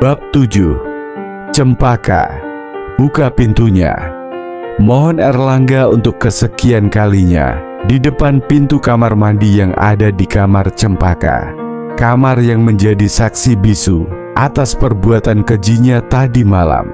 Bab 7. Cempaka, buka pintunya. Mohon Erlangga untuk kesekian kalinya di depan pintu kamar mandi yang ada di kamar Cempaka. Kamar yang menjadi saksi bisu atas perbuatan kejinya tadi malam.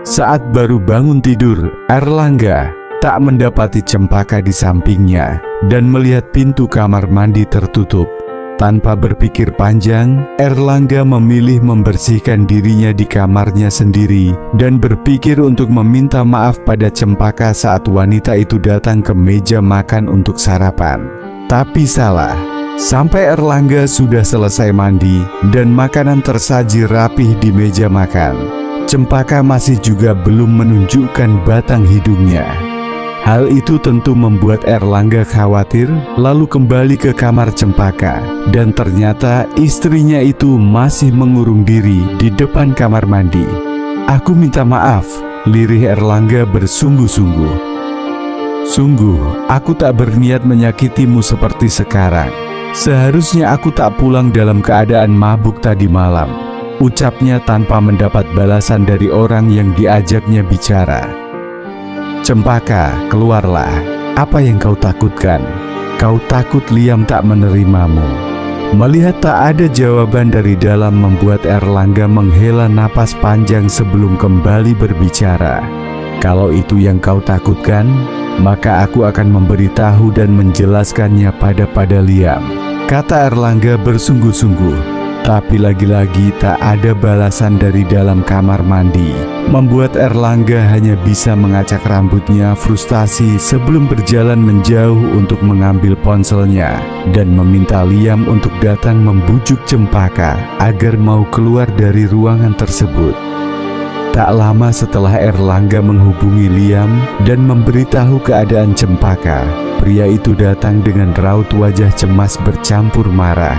Saat baru bangun tidur, Erlangga tak mendapati Cempaka di sampingnya dan melihat pintu kamar mandi tertutup. Tanpa berpikir panjang, Erlangga memilih membersihkan dirinya di kamarnya sendiri dan berpikir untuk meminta maaf pada Cempaka saat wanita itu datang ke meja makan untuk sarapan. Tapi salah. Sampai Erlangga sudah selesai mandi dan makanan tersaji rapih di meja makan, Cempaka masih juga belum menunjukkan batang hidungnya. Hal itu tentu membuat Erlangga khawatir, lalu kembali ke kamar Cempaka, dan ternyata istrinya itu masih mengurung diri di depan kamar mandi. "Aku minta maaf," lirih Erlangga bersungguh-sungguh. "Sungguh, aku tak berniat menyakitimu seperti sekarang. Seharusnya aku tak pulang dalam keadaan mabuk tadi malam," ucapnya tanpa mendapat balasan dari orang yang diajaknya bicara. "Cempaka, keluarlah. Apa yang kau takutkan? Kau takut Liam tak menerimamu?" Melihat tak ada jawaban dari dalam membuat Erlangga menghela napas panjang sebelum kembali berbicara. "Kalau itu yang kau takutkan, maka aku akan memberitahu dan menjelaskannya pada Liam," kata Erlangga bersungguh-sungguh. Tapi lagi-lagi tak ada balasan dari dalam kamar mandi, membuat Erlangga hanya bisa mengacak rambutnya frustasi sebelum berjalan menjauh untuk mengambil ponselnya dan meminta Liam untuk datang membujuk Cempaka agar mau keluar dari ruangan tersebut. Tak lama setelah Erlangga menghubungi Liam dan memberitahu keadaan Cempaka, pria itu datang dengan raut wajah cemas bercampur marah.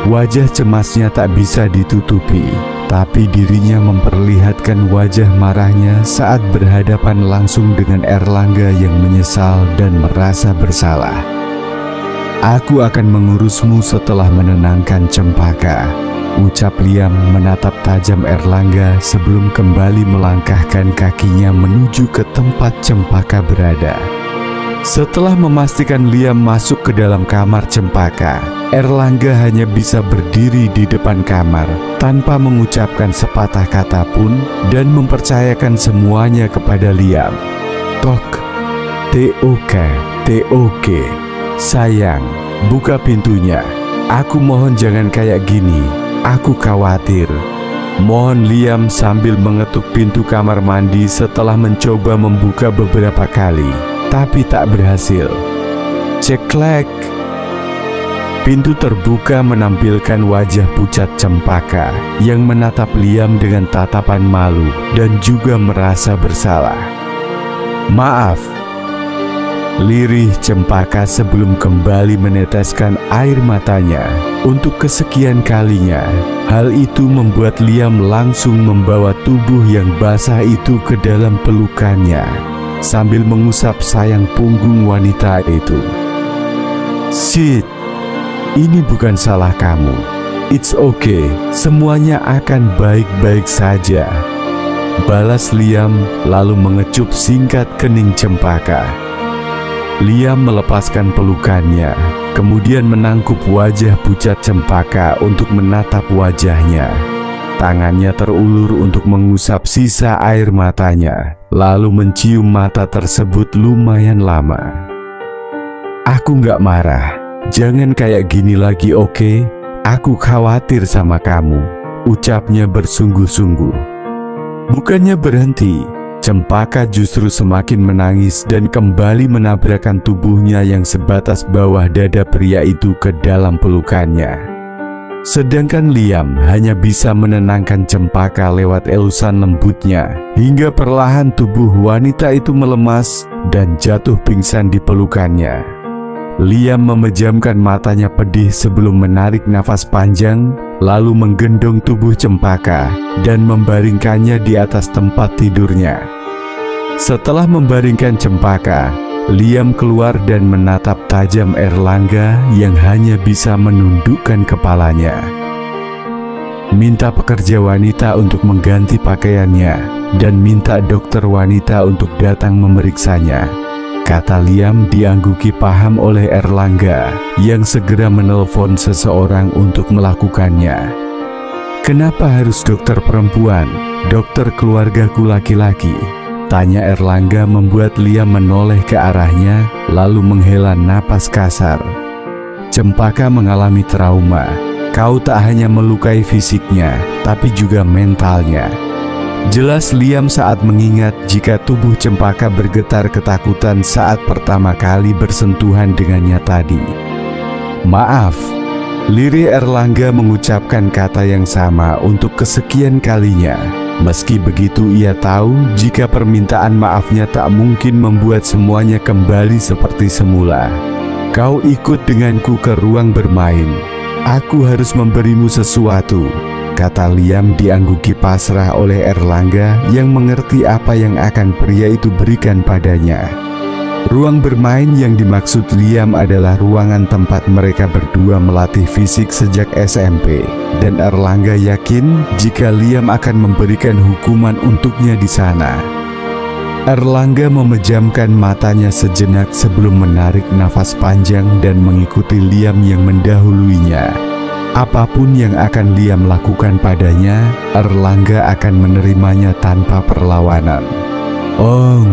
Wajah cemasnya tak bisa ditutupi, tapi dirinya memperlihatkan wajah marahnya saat berhadapan langsung dengan Erlangga yang menyesal dan merasa bersalah. "Aku akan mengurusmu setelah menenangkan Cempaka," ucap Liam menatap tajam Erlangga sebelum kembali melangkahkan kakinya menuju ke tempat Cempaka berada. Setelah memastikan Liam masuk ke dalam kamar Cempaka, Erlangga hanya bisa berdiri di depan kamar tanpa mengucapkan sepatah kata pun dan mempercayakan semuanya kepada Liam. "Tok, TOK, sayang, buka pintunya. Aku mohon jangan kayak gini, aku khawatir." Mohon Liam sambil mengetuk pintu kamar mandi setelah mencoba membuka beberapa kali, tapi tak berhasil. Ceklek. Pintu terbuka menampilkan wajah pucat Cempaka yang menatap Liam dengan tatapan malu dan juga merasa bersalah. "Maaf," lirih Cempaka sebelum kembali meneteskan air matanya untuk kesekian kalinya. Hal itu membuat Liam langsung membawa tubuh yang basah itu ke dalam pelukannya sambil mengusap sayang punggung wanita itu. "Shit, ini bukan salah kamu. It's okay, semuanya akan baik-baik saja," balas Liam lalu mengecup singkat kening Cempaka. Liam melepaskan pelukannya, kemudian menangkup wajah pucat Cempaka untuk menatap wajahnya. Tangannya terulur untuk mengusap sisa air matanya, lalu mencium mata tersebut lumayan lama. "Aku nggak marah. Jangan kayak gini lagi, oke? Aku khawatir sama kamu," ucapnya bersungguh-sungguh. Bukannya berhenti, Cempaka justru semakin menangis dan kembali menabrakkan tubuhnya yang sebatas bawah dada pria itu ke dalam pelukannya. Sedangkan Liam hanya bisa menenangkan Cempaka lewat elusan lembutnya hingga perlahan tubuh wanita itu melemas dan jatuh pingsan di pelukannya. Liam memejamkan matanya pedih sebelum menarik nafas panjang, lalu menggendong tubuh Cempaka dan membaringkannya di atas tempat tidurnya. Setelah membaringkan Cempaka, Liam keluar dan menatap tajam Erlangga yang hanya bisa menundukkan kepalanya. minta pekerja wanita untuk mengganti pakaiannya, dan minta dokter wanita untuk datang memeriksanya. Kata Liam diangguki paham oleh Erlangga yang segera menelpon seseorang untuk melakukannya. "Kenapa harus dokter perempuan? Dokter keluargaku laki-laki," tanya Erlangga membuat Liam menoleh ke arahnya lalu menghela napas kasar. "Cempaka mengalami trauma. Kau tak hanya melukai fisiknya, tapi juga mentalnya." Jelas Liam saat mengingat jika tubuh Cempaka bergetar ketakutan saat pertama kali bersentuhan dengannya tadi. "Maaf," lirih Erlangga mengucapkan kata yang sama untuk kesekian kalinya. Meski begitu ia tahu jika permintaan maafnya tak mungkin membuat semuanya kembali seperti semula. "Kau ikut denganku ke ruang bermain. Aku harus memberimu sesuatu," kata Liam diangguki pasrah oleh Erlangga yang mengerti apa yang akan pria itu berikan padanya. Ruang bermain yang dimaksud Liam adalah ruangan tempat mereka berdua melatih fisik sejak SMP, dan Erlangga yakin jika Liam akan memberikan hukuman untuknya di sana. Erlangga memejamkan matanya sejenak sebelum menarik nafas panjang dan mengikuti Liam yang mendahuluinya. Apapun yang akan Liam lakukan padanya, Erlangga akan menerimanya tanpa perlawanan. "Ong,"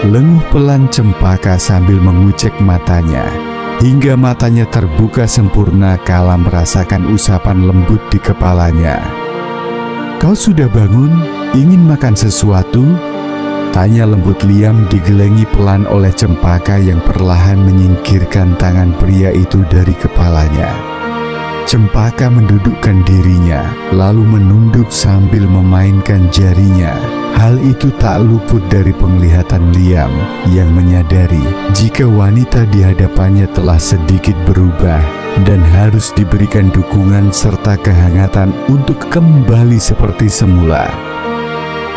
lenguh pelan Cempaka sambil mengucek matanya, hingga matanya terbuka sempurna kala merasakan usapan lembut di kepalanya. "Kau sudah bangun? Ingin makan sesuatu?" tanya lembut Liam digelengi pelan oleh Cempaka yang perlahan menyingkirkan tangan pria itu dari kepalanya. Cempaka mendudukkan dirinya, lalu menunduk sambil memainkan jarinya. Hal itu tak luput dari penglihatan Liam yang menyadari jika wanita di hadapannya telah sedikit berubah dan harus diberikan dukungan serta kehangatan untuk kembali seperti semula.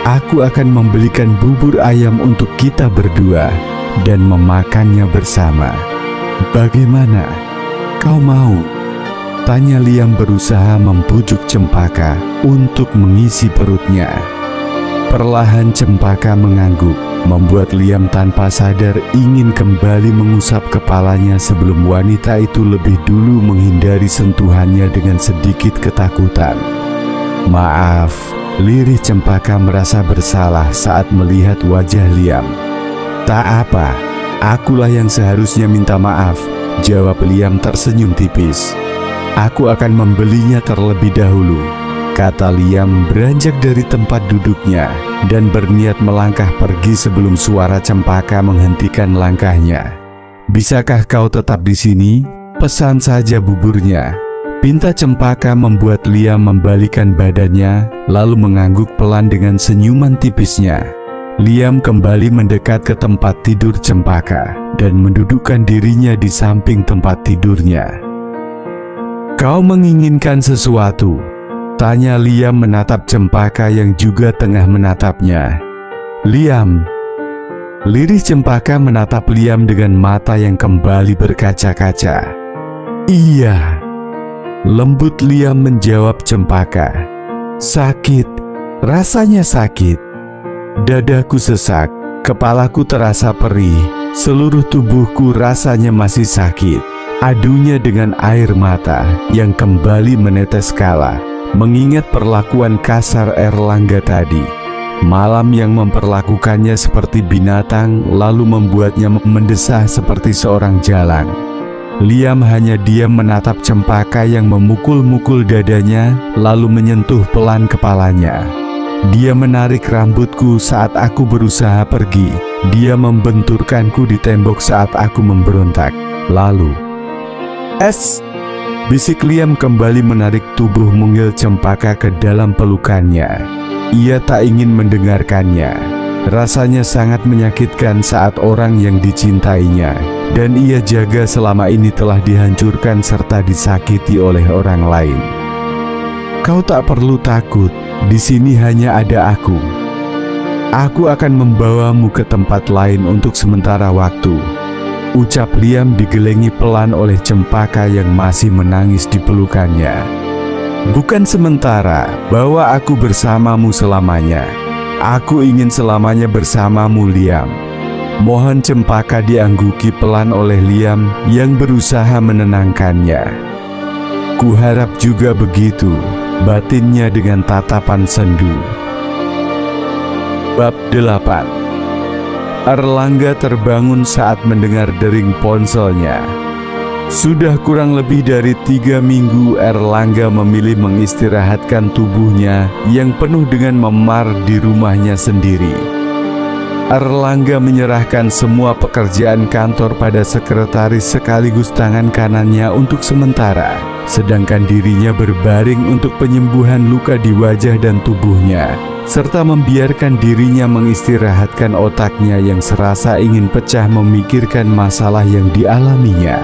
"Aku akan membelikan bubur ayam untuk kita berdua dan memakannya bersama. Bagaimana? Kau mau?" tanya Liam berusaha membujuk Cempaka untuk mengisi perutnya. Perlahan Cempaka mengangguk, membuat Liam tanpa sadar ingin kembali mengusap kepalanya sebelum wanita itu lebih dulu menghindari sentuhannya dengan sedikit ketakutan. "Maaf," lirih Cempaka merasa bersalah saat melihat wajah Liam. "Tak apa, akulah yang seharusnya minta maaf," jawab Liam tersenyum tipis. "Aku akan membelinya terlebih dahulu," kata Liam beranjak dari tempat duduknya dan berniat melangkah pergi sebelum suara Cempaka menghentikan langkahnya. "Bisakah kau tetap di sini? Pesan saja buburnya," pinta Cempaka membuat Liam membalikan badannya lalu mengangguk pelan dengan senyuman tipisnya. Liam kembali mendekat ke tempat tidur Cempaka dan mendudukkan dirinya di samping tempat tidurnya. "Kau menginginkan sesuatu?" tanya Liam menatap Cempaka yang juga tengah menatapnya. "Liam." Lirih Cempaka menatap Liam dengan mata yang kembali berkaca-kaca. "Iya," lembut Liam menjawab Cempaka. "Sakit, rasanya sakit. Dadaku sesak, kepalaku terasa perih, seluruh tubuhku rasanya masih sakit." Adunya dengan air mata yang kembali menetes kala mengingat perlakuan kasar Erlangga tadi. Malam yang memperlakukannya seperti binatang lalu membuatnya mendesah seperti seorang jalang. Liam hanya diam menatap Cempaka yang memukul-mukul dadanya lalu menyentuh pelan kepalanya. Dia menarik rambutku saat aku berusaha pergi. Dia membenturkanku di tembok saat aku memberontak. Lalu, bisik Liam kembali menarik tubuh mungil Cempaka ke dalam pelukannya. Ia tak ingin mendengarkannya. Rasanya sangat menyakitkan saat orang yang dicintainya dan ia jaga selama ini telah dihancurkan serta disakiti oleh orang lain. "Kau tak perlu takut, di sini hanya ada aku. Aku akan membawamu ke tempat lain untuk sementara waktu," ucap Liam digelengi pelan oleh Cempaka yang masih menangis di pelukannya. Bukan sementara bahwa aku bersamamu selamanya. Aku ingin selamanya bersamamu, Liam. Mohon Cempaka diangguki pelan oleh Liam yang berusaha menenangkannya. Kuharap juga begitu, batinnya dengan tatapan sendu. Bab 8. Erlangga terbangun saat mendengar dering ponselnya. Sudah kurang lebih dari 3 minggu Erlangga memilih mengistirahatkan tubuhnya yang penuh dengan memar di rumahnya sendiri. Erlangga menyerahkan semua pekerjaan kantor pada sekretaris sekaligus tangan kanannya untuk sementara, sedangkan dirinya berbaring untuk penyembuhan luka di wajah dan tubuhnya, serta membiarkan dirinya mengistirahatkan otaknya yang serasa ingin pecah memikirkan masalah yang dialaminya.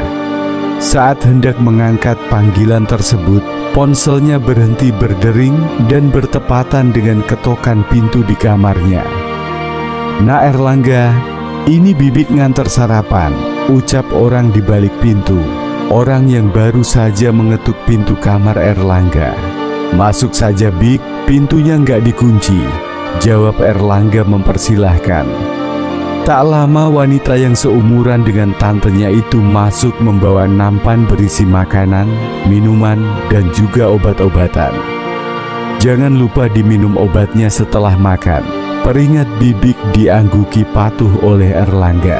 Saat hendak mengangkat panggilan tersebut, ponselnya berhenti berdering dan bertepatan dengan ketokan pintu di kamarnya. "Nak Erlangga, ini Bibik nganter sarapan," ucap orang di balik pintu. Orang yang baru saja mengetuk pintu kamar Erlangga. "Masuk saja, Bik, pintunya nggak dikunci," jawab Erlangga mempersilahkan. Tak lama wanita yang seumuran dengan tantenya itu masuk membawa nampan berisi makanan, minuman, dan juga obat-obatan. "Jangan lupa diminum obatnya setelah makan," peringat Bibik diangguki patuh oleh Erlangga.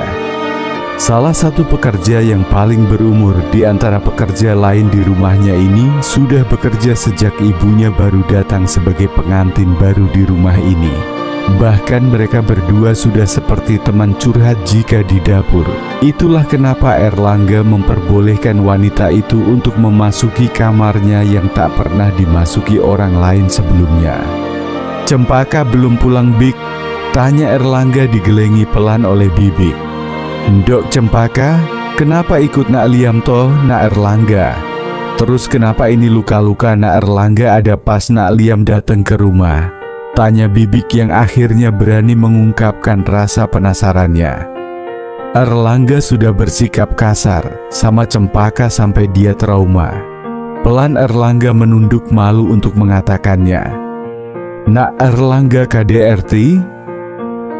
Salah satu pekerja yang paling berumur di antara pekerja lain di rumahnya ini sudah bekerja sejak ibunya baru datang sebagai pengantin baru di rumah ini. Bahkan mereka berdua sudah seperti teman curhat jika di dapur. Itulah kenapa Erlangga memperbolehkan wanita itu untuk memasuki kamarnya yang tak pernah dimasuki orang lain sebelumnya. "Cempaka belum pulang, Bik?" tanya Erlangga digelengi pelan oleh Bibik. "Ndok Cempaka, kenapa ikut Nak Liam toh, Nak Erlangga? Terus kenapa ini luka-luka Nak Erlangga ada pas Nak Liam datang ke rumah?" tanya Bibik yang akhirnya berani mengungkapkan rasa penasarannya. Erlangga sudah bersikap kasar sama Cempaka sampai dia trauma. Pelan Erlangga menunduk malu untuk mengatakannya. "Nak Erlangga KDRT?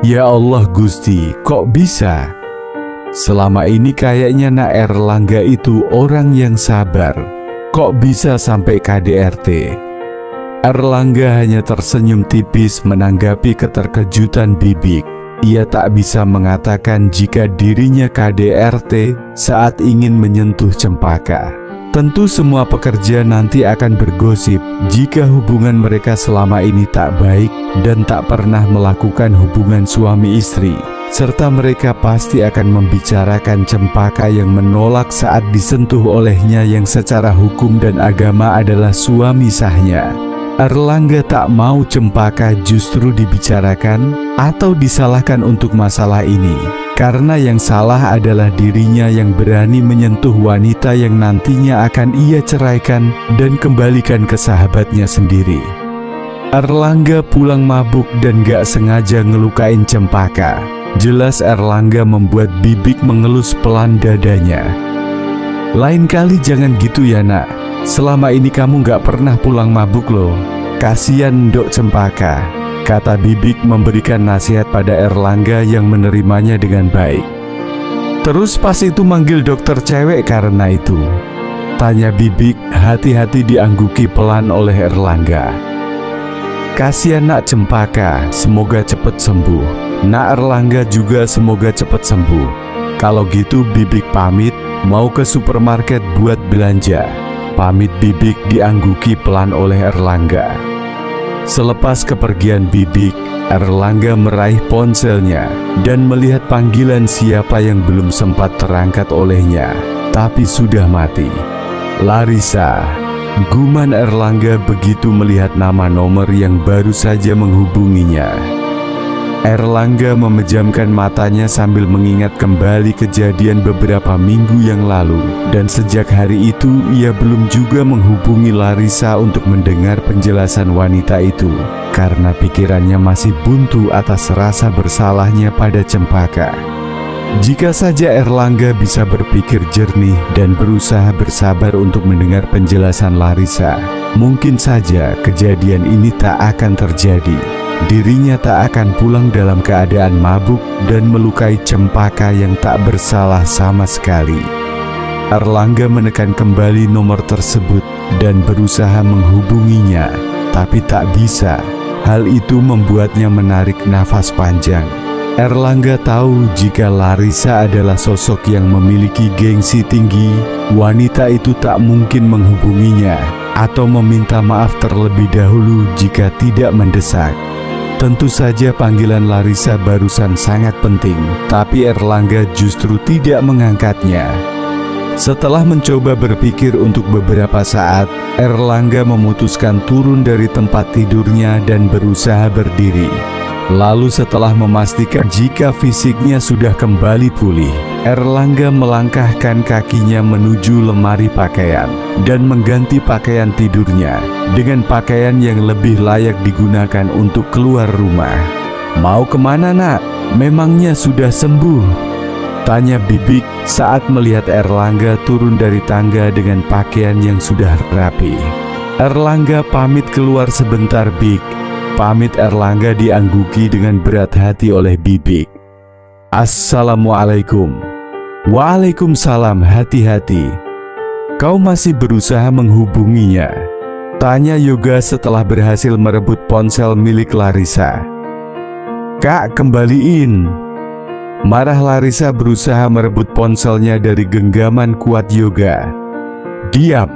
Ya Allah Gusti, kok bisa? Selama ini kayaknya Nak Erlangga itu orang yang sabar. Kok bisa sampai KDRT?" Erlangga hanya tersenyum tipis menanggapi keterkejutan Bibik. Ia tak bisa mengatakan jika dirinya KDRT saat ingin menyentuh Cempaka. Tentu semua pekerja nanti akan bergosip jika hubungan mereka selama ini tak baik dan tak pernah melakukan hubungan suami istri. Serta mereka pasti akan membicarakan Cempaka yang menolak saat disentuh olehnya yang secara hukum dan agama adalah suami sahnya. Erlangga tak mau Cempaka justru dibicarakan atau disalahkan untuk masalah ini, karena yang salah adalah dirinya yang berani menyentuh wanita yang nantinya akan ia ceraikan dan kembalikan ke sahabatnya sendiri. Erlangga pulang mabuk dan gak sengaja ngelukain Cempaka. Jelas Erlangga membuat Bibik mengelus pelan dadanya. "Lain kali jangan gitu ya Nak. Selama ini kamu gak pernah pulang mabuk loh. Kasian Ndok Cempaka," kata Bibik memberikan nasihat pada Erlangga yang menerimanya dengan baik. "Terus pas itu manggil dokter cewek karena itu?" tanya Bibik hati-hati diangguki pelan oleh Erlangga. "Kasian Nak Cempaka, semoga cepat sembuh. Nak Erlangga juga semoga cepat sembuh. Kalau gitu Bibik pamit, mau ke supermarket buat belanja," pamit Bibik diangguki pelan oleh Erlangga. Selepas kepergian Bibik, Erlangga meraih ponselnya dan melihat panggilan siapa yang belum sempat terangkat olehnya, tapi sudah mati. "Larissa," guman Erlangga begitu melihat nama nomor yang baru saja menghubunginya. Erlangga memejamkan matanya sambil mengingat kembali kejadian beberapa minggu yang lalu, dan sejak hari itu ia belum juga menghubungi Larissa untuk mendengar penjelasan wanita itu, karena pikirannya masih buntu atas rasa bersalahnya pada Cempaka. Jika saja Erlangga bisa berpikir jernih dan berusaha bersabar untuk mendengar penjelasan Larissa, mungkin saja kejadian ini tak akan terjadi. Dirinya tak akan pulang dalam keadaan mabuk dan melukai Cempaka yang tak bersalah sama sekali. Erlangga menekan kembali nomor tersebut dan berusaha menghubunginya, tapi tak bisa. Hal itu membuatnya menarik nafas panjang. Erlangga tahu jika Larissa adalah sosok yang memiliki gengsi tinggi, wanita itu tak mungkin menghubunginya atau meminta maaf terlebih dahulu jika tidak mendesak. Tentu saja panggilan Larissa barusan sangat penting, tapi Erlangga justru tidak mengangkatnya. Setelah mencoba berpikir untuk beberapa saat, Erlangga memutuskan turun dari tempat tidurnya dan berusaha berdiri. Lalu setelah memastikan jika fisiknya sudah kembali pulih, Erlangga melangkahkan kakinya menuju lemari pakaian dan mengganti pakaian tidurnya dengan pakaian yang lebih layak digunakan untuk keluar rumah. "Mau kemana, nak? Memangnya sudah sembuh?" tanya Bibik saat melihat Erlangga turun dari tangga dengan pakaian yang sudah rapi. Erlangga pamit keluar sebentar, Bik. Pamit Erlangga diangguki dengan berat hati oleh Bibik. "Assalamualaikum." "Waalaikumsalam, hati-hati." "Kau masih berusaha menghubunginya?" tanya Yoga setelah berhasil merebut ponsel milik Larissa. "Kak, kembaliin." Marah Larissa berusaha merebut ponselnya dari genggaman kuat Yoga. "Diam!"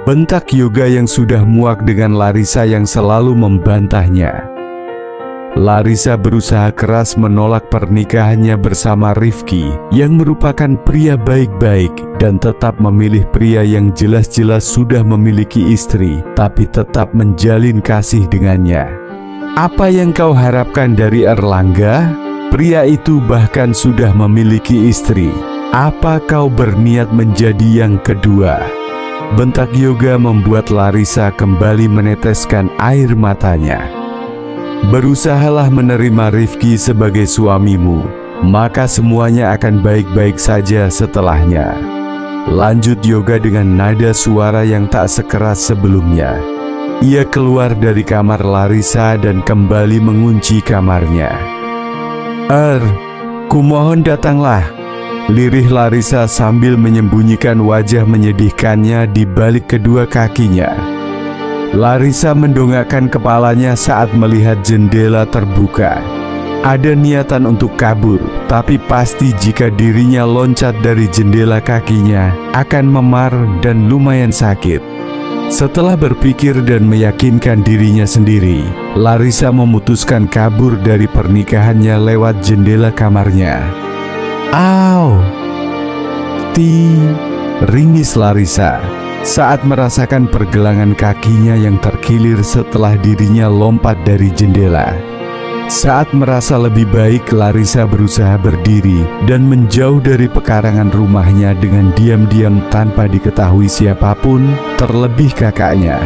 bentak Yoga yang sudah muak dengan Larissa yang selalu membantahnya. Larissa berusaha keras menolak pernikahannya bersama Rifki yang merupakan pria baik-baik dan tetap memilih pria yang jelas-jelas sudah memiliki istri tapi tetap menjalin kasih dengannya. "Apa yang kau harapkan dari Erlangga? Pria itu bahkan sudah memiliki istri. Apa kau berniat menjadi yang kedua?" bentak Yoga membuat Larissa kembali meneteskan air matanya. "Berusahalah menerima Rifki sebagai suamimu, maka semuanya akan baik-baik saja setelahnya," lanjut Yoga dengan nada suara yang tak sekeras sebelumnya. Ia keluar dari kamar Larissa dan kembali mengunci kamarnya. Kumohon datanglah," lirih Larissa sambil menyembunyikan wajah menyedihkannya di balik kedua kakinya. Larissa mendongakkan kepalanya saat melihat jendela terbuka. Ada niatan untuk kabur, tapi pasti jika dirinya loncat dari jendela kakinya akan memar dan lumayan sakit. Setelah berpikir dan meyakinkan dirinya sendiri, Larissa memutuskan kabur dari pernikahannya lewat jendela kamarnya. "Au!" ringis Larissa saat merasakan pergelangan kakinya yang terkilir setelah dirinya lompat dari jendela. Saat merasa lebih baik, Larissa berusaha berdiri dan menjauh dari pekarangan rumahnya dengan diam-diam tanpa diketahui siapapun, terlebih kakaknya.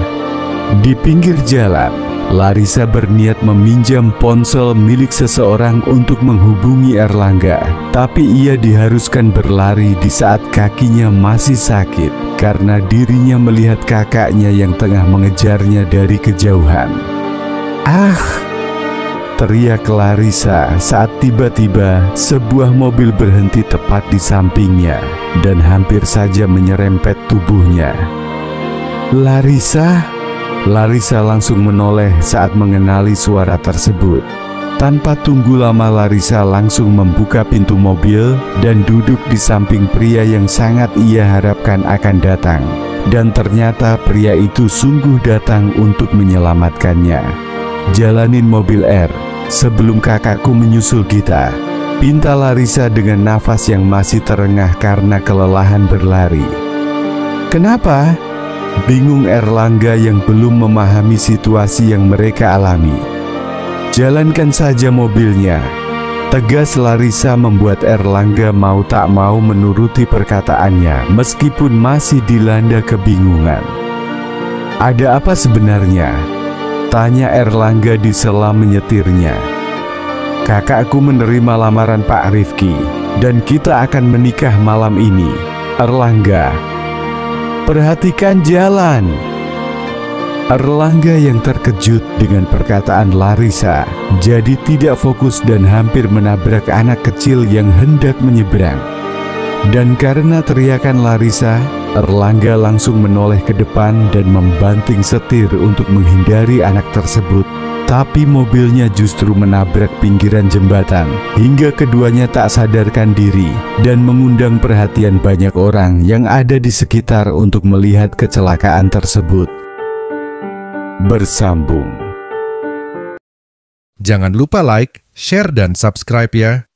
Di pinggir jalan, Larissa berniat meminjam ponsel milik seseorang untuk menghubungi Erlangga, tapi ia diharuskan berlari di saat kakinya masih sakit karena dirinya melihat kakaknya yang tengah mengejarnya dari kejauhan. "Ah!" teriak Larissa saat tiba-tiba sebuah mobil berhenti tepat di sampingnya dan hampir saja menyerempet tubuhnya. "Larissa!" Larissa langsung menoleh saat mengenali suara tersebut. Tanpa tunggu lama, Larissa langsung membuka pintu mobil dan duduk di samping pria yang sangat ia harapkan akan datang. Dan ternyata pria itu sungguh datang untuk menyelamatkannya. "Jalanin mobil, sebelum kakakku menyusul kita," pinta Larissa dengan nafas yang masih terengah karena kelelahan berlari. "Kenapa?" bingung Erlangga yang belum memahami situasi yang mereka alami. "Jalankan saja mobilnya," tegas Larissa membuat Erlangga mau tak mau menuruti perkataannya meskipun masih dilanda kebingungan. "Ada apa sebenarnya?" tanya Erlangga di sela menyetirnya. "Kakakku menerima lamaran Pak Rifki. dan kita akan menikah malam ini. Erlangga, perhatikan jalan. Erlangga yang terkejut dengan perkataan Larissa jadi tidak fokus dan hampir menabrak anak kecil yang hendak menyeberang. Dan karena teriakan Larissa, Erlangga langsung menoleh ke depan dan membanting setir untuk menghindari anak tersebut. Tapi mobilnya justru menabrak pinggiran jembatan hingga keduanya tak sadarkan diri dan mengundang perhatian banyak orang yang ada di sekitar untuk melihat kecelakaan tersebut. Bersambung. Jangan lupa like, share, dan subscribe ya.